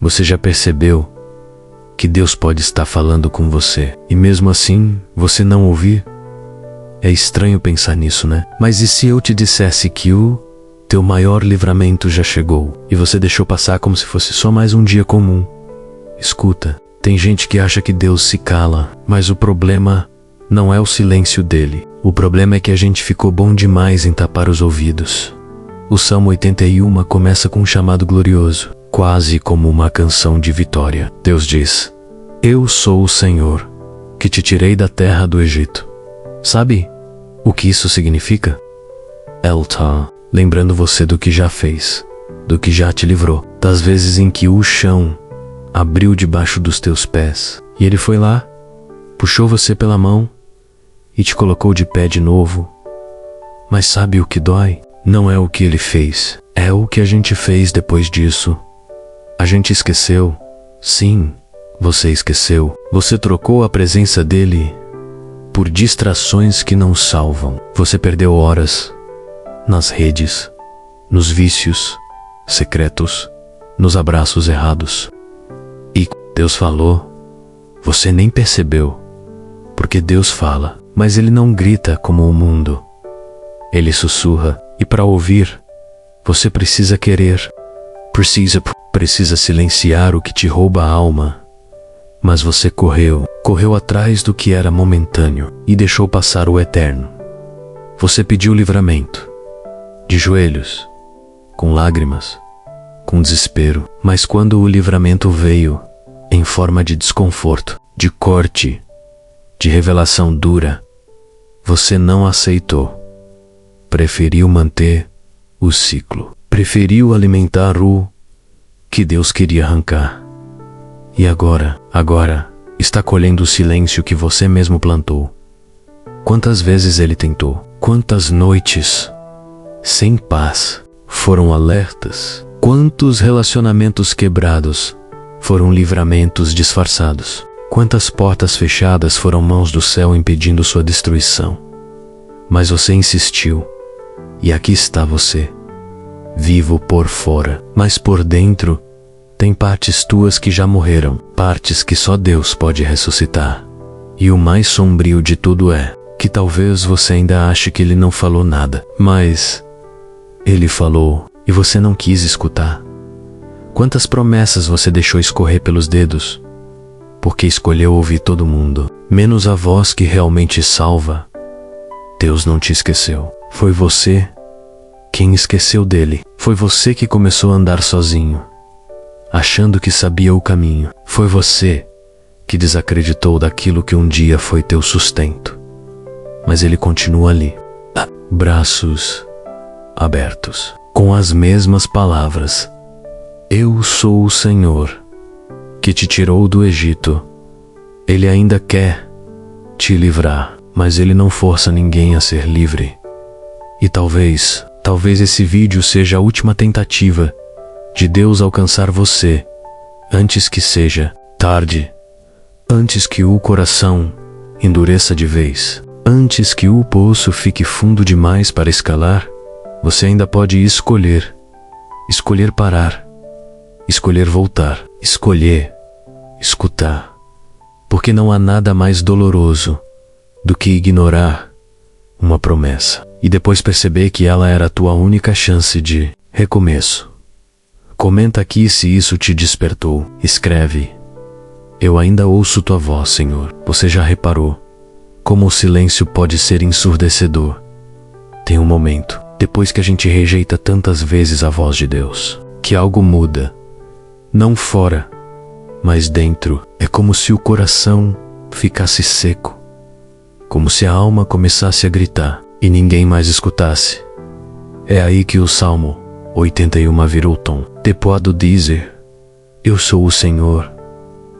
Você já percebeu que Deus pode estar falando com você e mesmo assim você não ouvir? É estranho pensar nisso, né? Mas e se eu te dissesse que o teu maior livramento já chegou e você deixou passar como se fosse só mais um dia comum? Escuta, tem gente que acha que Deus se cala, mas o problema não é o silêncio dele. O problema é que a gente ficou bom demais em tapar os ouvidos. O Salmo 81 começa com um chamado glorioso, quase como uma canção de vitória. Deus diz: Eu sou o Senhor, que te tirei da terra do Egito. Sabe o que isso significa? El tá lembrando você do que já fez, do que já te livrou, das vezes em que o chão abriu debaixo dos teus pés, e ele foi lá, puxou você pela mão e te colocou de pé de novo. Mas sabe o que dói? Não é o que ele fez, é o que a gente fez depois disso. A gente esqueceu. Sim, você esqueceu. Você trocou a presença dele por distrações que não salvam. Você perdeu horas nas redes, nos vícios secretos, nos abraços errados. E Deus falou, você nem percebeu, porque Deus fala, mas ele não grita como o mundo. Ele sussurra, e para ouvir, você precisa querer, precisa silenciar o que te rouba a alma. Mas você correu atrás do que era momentâneo e deixou passar o eterno. Você pediu livramento, de joelhos, com lágrimas, com desespero, mas quando o livramento veio, em forma de desconforto, de corte, de revelação dura, você não aceitou. Preferiu manter o ciclo. Preferiu alimentar o que Deus queria arrancar. E agora está colhendo o silêncio que você mesmo plantou. Quantas vezes ele tentou? Quantas noites sem paz foram alertas? Quantos relacionamentos quebrados foram livramentos disfarçados? Quantas portas fechadas foram mãos do céu impedindo sua destruição? Mas você insistiu. E aqui está você, vivo por fora, mas por dentro tem partes tuas que já morreram, partes que só Deus pode ressuscitar. E o mais sombrio de tudo é que talvez você ainda ache que ele não falou nada, mas ele falou e você não quis escutar. Quantas promessas você deixou escorrer pelos dedos, porque escolheu ouvir todo mundo, menos a voz que realmente salva? Deus não te esqueceu. Foi você quem esqueceu dele. Foi você que começou a andar sozinho, achando que sabia o caminho. Foi você que desacreditou daquilo que um dia foi teu sustento. Mas ele continua ali, braços abertos, com as mesmas palavras. Eu sou o Senhor, que te tirou do Egito. Ele ainda quer te livrar, mas ele não força ninguém a ser livre. E talvez esse vídeo seja a última tentativa de Deus alcançar você, antes que seja tarde, antes que o coração endureça de vez, antes que o poço fique fundo demais para escalar. Você ainda pode escolher parar, escolher voltar, escolher escutar, porque não há nada mais doloroso do que ignorar uma promessa e depois perceber que ela era a tua única chance de recomeço. Comenta aqui se isso te despertou. Escreve: eu ainda ouço tua voz, Senhor. Você já reparou como o silêncio pode ser ensurdecedor? Tem um momento, depois que a gente rejeita tantas vezes a voz de Deus, que algo muda. Não fora, mas dentro. É como se o coração ficasse seco, como se a alma começasse a gritar e ninguém mais escutasse. É aí que o Salmo 81 virou tom. Depois do dizer, eu sou o Senhor,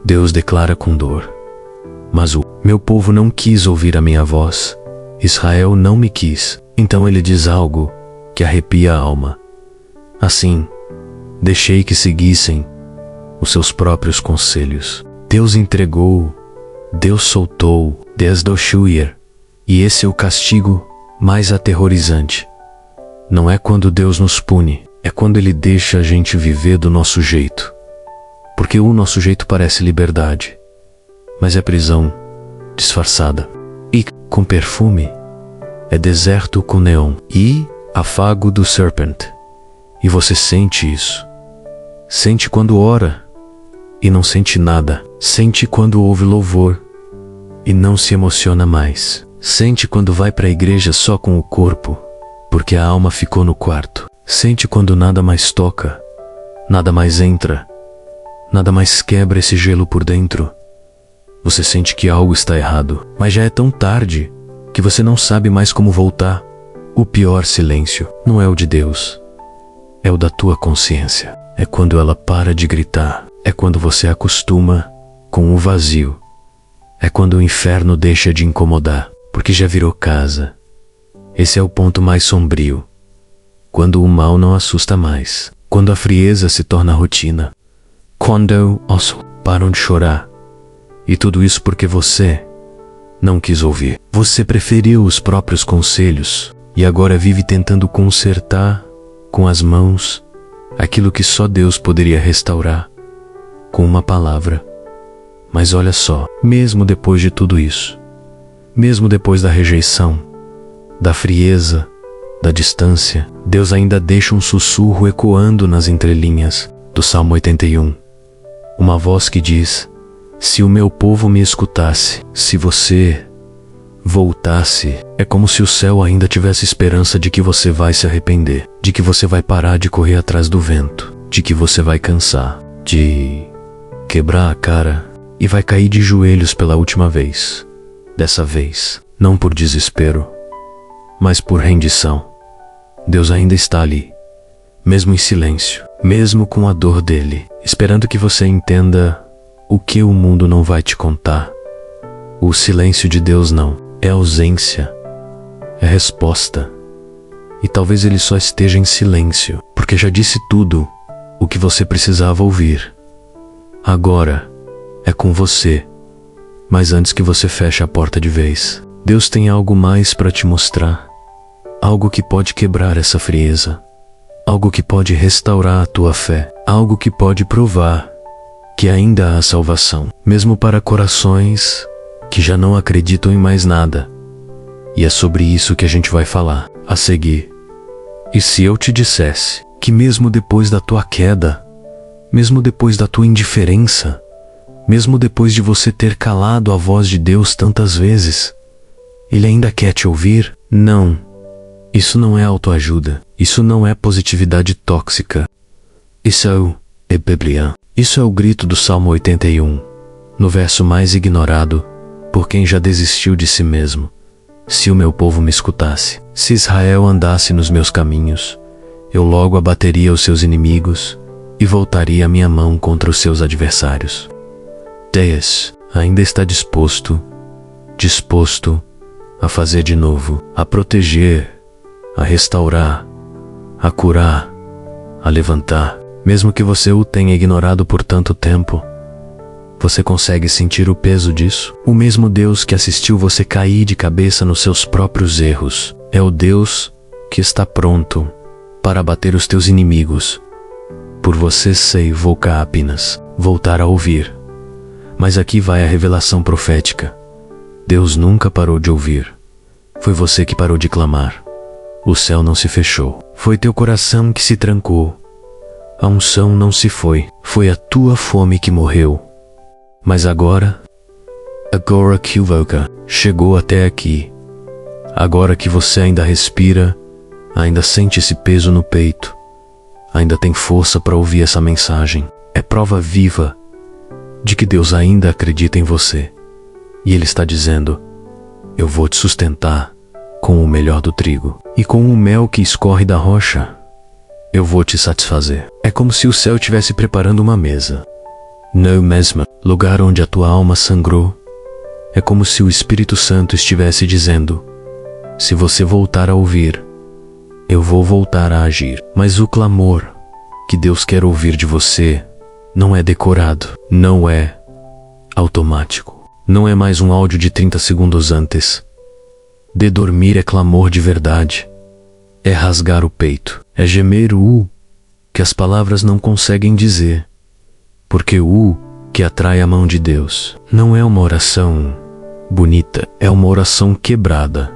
Deus declara com dor. Mas o meu povo não quis ouvir a minha voz, Israel não me quis. Então ele diz algo que arrepia a alma. Assim, deixei que seguissem os seus próprios conselhos. Deus entregou, Deus soltou, Deus deixou ir. E esse é o castigo mais aterrorizante. Não é quando Deus nos pune, é quando Ele deixa a gente viver do nosso jeito. porque o nosso jeito parece liberdade, mas é prisão disfarçada. E com perfume é deserto com neon e afago do serpent. E você sente isso. Sente quando ora e não sente nada. Sente quando ouve louvor e não se emociona mais. Sente quando vai para a igreja só com o corpo, porque a alma ficou no quarto. Sente quando nada mais toca, nada mais entra, nada mais quebra esse gelo por dentro. Você sente que algo está errado, mas já é tão tarde que você não sabe mais como voltar. O pior silêncio não é o de Deus, é o da tua consciência. É quando ela para de gritar, é quando você acostuma com o vazio, é quando o inferno deixa de incomodar, porque já virou casa. Esse é o ponto mais sombrio, quando o mal não assusta mais, quando a frieza se torna rotina, quando os param de chorar. E tudo isso porque você não quis ouvir. Você preferiu os próprios conselhos e agora vive tentando consertar com as mãos aquilo que só Deus poderia restaurar com uma palavra. Mas olha só, mesmo depois de tudo isso, mesmo depois da rejeição, da frieza, da distância, Deus ainda deixa um sussurro ecoando nas entrelinhas do Salmo 81. Uma voz que diz: se o meu povo me escutasse, se você voltasse, é como se o céu ainda tivesse esperança de que você vai se arrepender, de que você vai parar de correr atrás do vento, de que você vai cansar, de quebrar a cara e vai cair de joelhos pela última vez. Dessa vez, não por desespero, mas por rendição. Deus ainda está ali, mesmo em silêncio, mesmo com a dor dele, esperando que você entenda o que o mundo não vai te contar. O silêncio de Deus não é ausência, é resposta. E talvez ele só esteja em silêncio, porque já disse tudo o que você precisava ouvir. Agora é com você, mas antes que você feche a porta de vez, Deus tem algo mais para te mostrar, algo que pode quebrar essa frieza, algo que pode restaurar a tua fé, algo que pode provar que ainda há salvação, mesmo para corações que já não acreditam em mais nada. E é sobre isso que a gente vai falar a seguir. E se eu te dissesse que mesmo depois da tua queda, mesmo depois da tua indiferença, mesmo depois de você ter calado a voz de Deus tantas vezes, Ele ainda quer te ouvir? Não. Isso não é autoajuda. Isso não é positividade tóxica. Isso é Bíblia. Isso é o grito do Salmo 81, no verso mais ignorado por quem já desistiu de si mesmo. Se o meu povo me escutasse, se Israel andasse nos meus caminhos, eu logo abateria os seus inimigos e voltaria a minha mão contra os seus adversários. Deus ainda está disposto a fazer de novo, a proteger, a restaurar, a curar, a levantar. Mesmo que você o tenha ignorado por tanto tempo, você consegue sentir o peso disso? O mesmo Deus que assistiu você cair de cabeça nos seus próprios erros é o Deus que está pronto para abater os teus inimigos. Por você sei, vou cá apenas voltar a ouvir. Mas aqui vai a revelação profética. Deus nunca parou de ouvir. Foi você que parou de clamar. O céu não se fechou. Foi teu coração que se trancou. A unção não se foi. Foi a tua fome que morreu. Mas agora que o Voca chegou até aqui, agora que você ainda respira, ainda sente esse peso no peito, ainda tem força para ouvir essa mensagem, é prova viva de que Deus ainda acredita em você. E Ele está dizendo: eu vou te sustentar com o melhor do trigo, e com o mel que escorre da rocha, eu vou te satisfazer. É como se o céu estivesse preparando uma mesa. No mesmo lugar onde a tua alma sangrou, é como se o Espírito Santo estivesse dizendo: se você voltar a ouvir, eu vou voltar a agir. Mas o clamor que Deus quer ouvir de você não é decorado, não é automático, não é mais um áudio de 30 segundos antes de dormir. É clamor de verdade, é rasgar o peito, é gemer o que as palavras não conseguem dizer, porque o que atrai a mão de Deus não é uma oração bonita, é uma oração quebrada.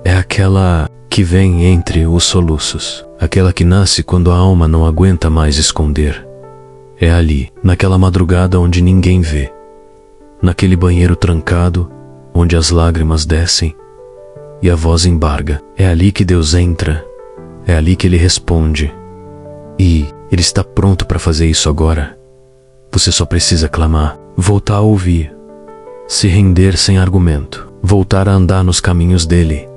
É aquela que vem entre os soluços, aquela que nasce quando a alma não aguenta mais esconder. É ali, naquela madrugada onde ninguém vê, naquele banheiro trancado, onde as lágrimas descem e a voz embarga. É ali que Deus entra, é ali que Ele responde. E Ele está pronto para fazer isso agora. Você só precisa clamar, voltar a ouvir, se render sem argumento, voltar a andar nos caminhos dEle.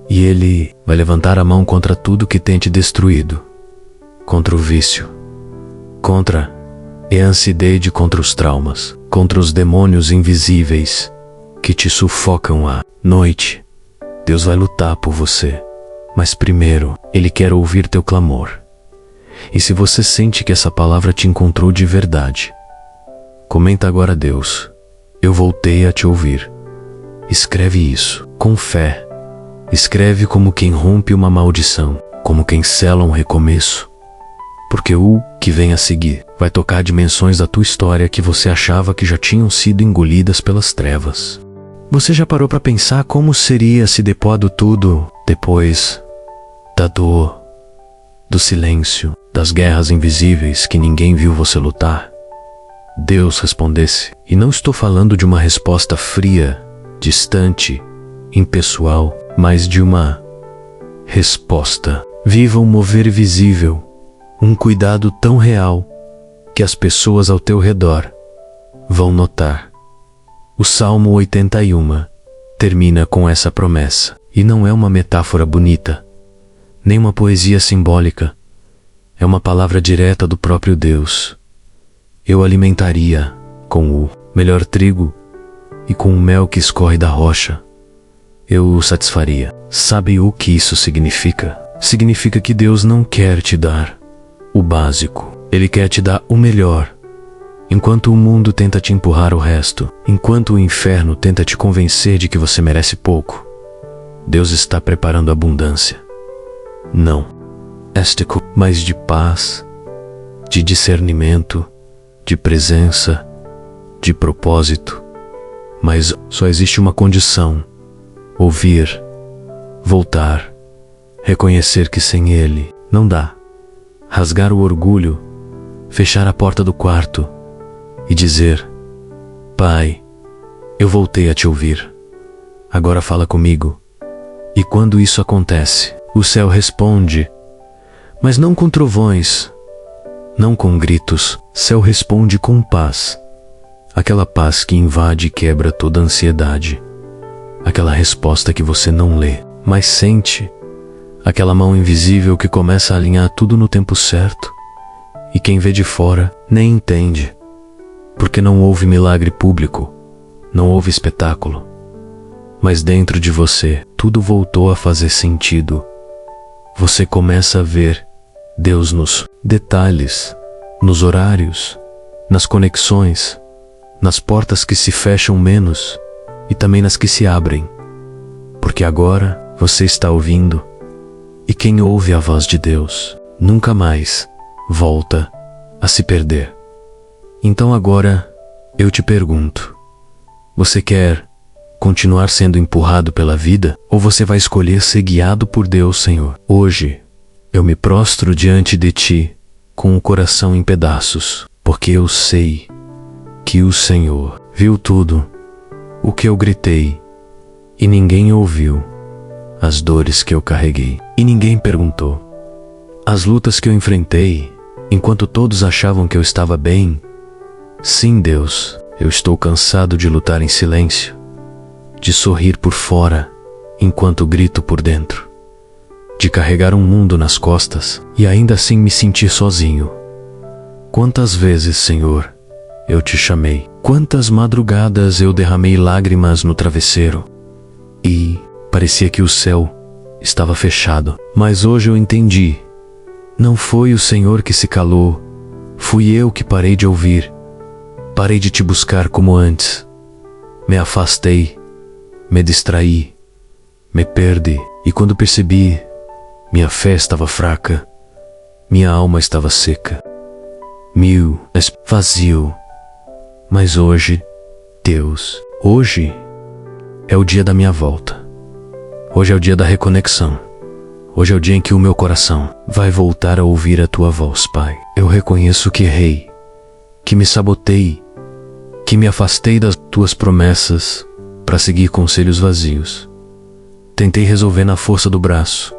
E Ele vai levantar a mão contra tudo que tem te destruído, contra o vício, contra a ansiedade, contra os traumas, contra os demônios invisíveis que te sufocam à noite. Deus vai lutar por você, mas primeiro Ele quer ouvir teu clamor. E se você sente que essa palavra te encontrou de verdade, comenta agora: Deus, eu voltei a te ouvir. Escreve isso com fé. Escreve como quem rompe uma maldição, como quem sela um recomeço. Porque o que vem a seguir vai tocar dimensões da tua história que você achava que já tinham sido engolidas pelas trevas. Você já parou para pensar como seria se depois tudo, depois da dor, do silêncio, das guerras invisíveis que ninguém viu você lutar, Deus respondesse? E não estou falando de uma resposta fria, distante, impessoal, mas de uma resposta viva, um mover visível, um cuidado tão real que as pessoas ao teu redor vão notar. O Salmo 81 termina com essa promessa, e não é uma metáfora bonita, nem uma poesia simbólica, é uma palavra direta do próprio Deus. Eu alimentaria com o melhor trigo e com o mel que escorre da rocha. Eu o satisfaria. Sabe o que isso significa? Significa que Deus não quer te dar o básico. Ele quer te dar o melhor. Enquanto o mundo tenta te empurrar o resto, enquanto o inferno tenta te convencer de que você merece pouco, Deus está preparando abundância. Não éstico, mas de paz, de discernimento, de presença, de propósito. Mas só existe uma condição: ouvir, voltar, reconhecer que sem Ele não dá. Rasgar o orgulho, fechar a porta do quarto e dizer: Pai, eu voltei a te ouvir. Agora fala comigo. E quando isso acontece, o céu responde, mas não com trovões, não com gritos. Céu responde com paz. Aquela paz que invade e quebra toda a ansiedade. Aquela resposta que você não lê, mas sente. Aquela mão invisível que começa a alinhar tudo no tempo certo. E quem vê de fora nem entende. Porque não houve milagre público, não houve espetáculo. Mas dentro de você, tudo voltou a fazer sentido. Você começa a ver Deus nos detalhes, nos horários, nas conexões, nas portas que se fecham menos e também nas que se abrem. Porque agora você está ouvindo, e quem ouve a voz de Deus nunca mais volta a se perder. Então agora eu te pergunto: você quer continuar sendo empurrado pela vida, ou você vai escolher ser guiado por Deus, Senhor? Hoje eu me prostro diante de Ti com o coração em pedaços, porque eu sei que o Senhor viu tudo o que eu gritei, e ninguém ouviu as dores que eu carreguei, e ninguém perguntou as lutas que eu enfrentei, enquanto todos achavam que eu estava bem. Sim, Deus, eu estou cansado de lutar em silêncio, de sorrir por fora enquanto grito por dentro, de carregar um mundo nas costas e ainda assim me sentir sozinho. Quantas vezes, Senhor, eu te chamei? Quantas madrugadas eu derramei lágrimas no travesseiro e parecia que o céu estava fechado. Mas hoje eu entendi. Não foi o Senhor que se calou, fui eu que parei de ouvir. Parei de te buscar como antes. Me afastei, me distraí, me perdi. E quando percebi, minha fé estava fraca, minha alma estava seca, vazio. Mas hoje, Deus, hoje é o dia da minha volta. Hoje é o dia da reconexão. Hoje é o dia em que o meu coração vai voltar a ouvir a tua voz, Pai. Eu reconheço que errei, que me sabotei, que me afastei das tuas promessas para seguir conselhos vazios. Tentei resolver na força do braço.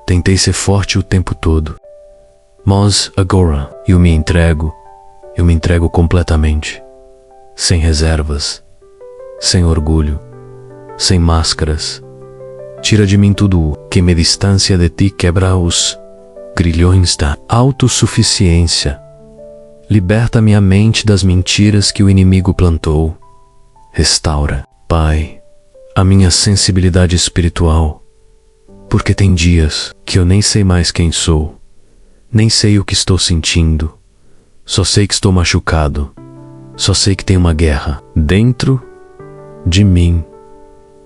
Tentei ser forte o tempo todo. Mas agora eu me entrego completamente, sem reservas, sem orgulho, sem máscaras. Tira de mim tudo que me distancia de ti, quebra os grilhões da autossuficiência. Liberta minha mente das mentiras que o inimigo plantou. Restaura, Pai, a minha sensibilidade espiritual, porque tem dias que eu nem sei mais quem sou, nem sei o que estou sentindo, só sei que estou machucado, só sei que tem uma guerra dentro de mim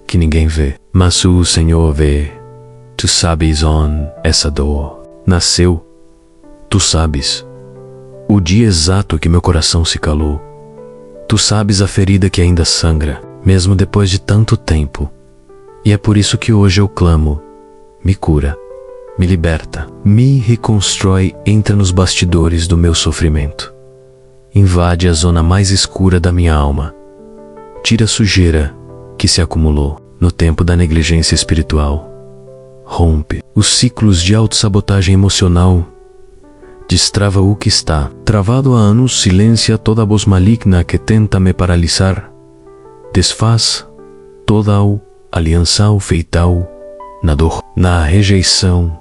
que ninguém vê, mas o Senhor vê. Tu sabes onde essa dor nasceu, tu sabes o dia exato que meu coração se calou, tu sabes a ferida que ainda sangra, mesmo depois de tanto tempo, e é por isso que hoje eu clamo: me cura, me liberta, me reconstrói, entra nos bastidores do meu sofrimento, invade a zona mais escura da minha alma, tira a sujeira que se acumulou no tempo da negligência espiritual, rompe os ciclos de autossabotagem emocional, destrava o que está travado há anos, silencia toda a voz maligna que tenta me paralisar, desfaz toda a aliança feita na dor, na rejeição,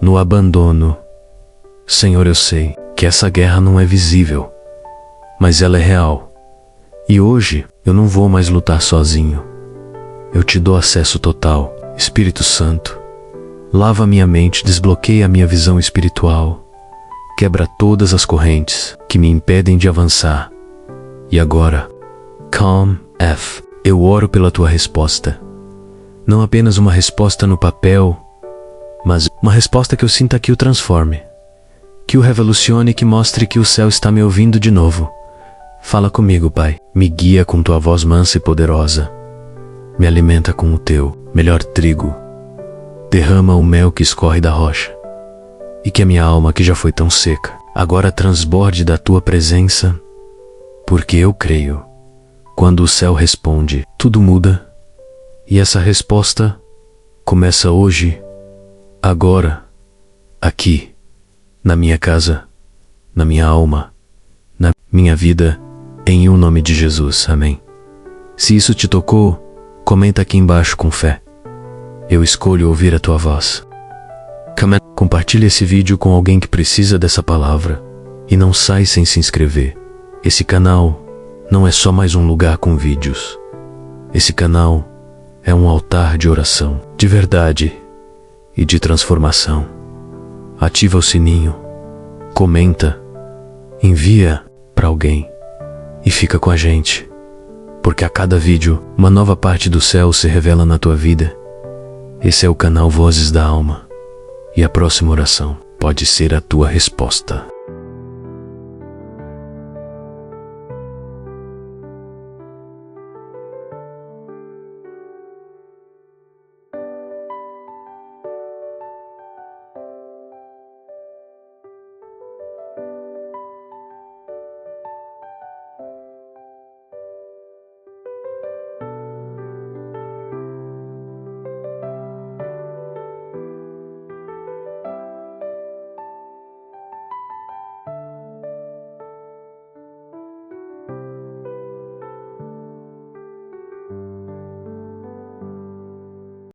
no abandono. Senhor, eu sei que essa guerra não é visível, mas ela é real. E hoje eu não vou mais lutar sozinho. Eu te dou acesso total, Espírito Santo. Lava minha mente, desbloqueia a minha visão espiritual. Quebra todas as correntes que me impedem de avançar. E agora, eu oro pela tua resposta. Não apenas uma resposta no papel, mas uma resposta que eu sinta que o transforme, que o revolucione, que mostre que o céu está me ouvindo de novo. Fala comigo, Pai. Me guia com tua voz mansa e poderosa. Me alimenta com o teu melhor trigo. Derrama o mel que escorre da rocha. E que a minha alma, que já foi tão seca, agora transborde da tua presença, porque eu creio. Quando o céu responde, tudo muda. E essa resposta começa hoje, agora, aqui, na minha casa, na minha alma, na minha vida, em o nome de Jesus. Amém. Se isso te tocou, comenta aqui embaixo com fé. Eu escolho ouvir a tua voz. Compartilhe esse vídeo com alguém que precisa dessa palavra. E não sai sem se inscrever. Esse canal não é só mais um lugar com vídeos. Esse canal é um altar de oração, de verdade e de transformação. Ativa o sininho, comenta, envia para alguém e fica com a gente, porque a cada vídeo uma nova parte do céu se revela na tua vida. Esse é o canal Vozes da Alma, e a próxima oração pode ser a tua resposta.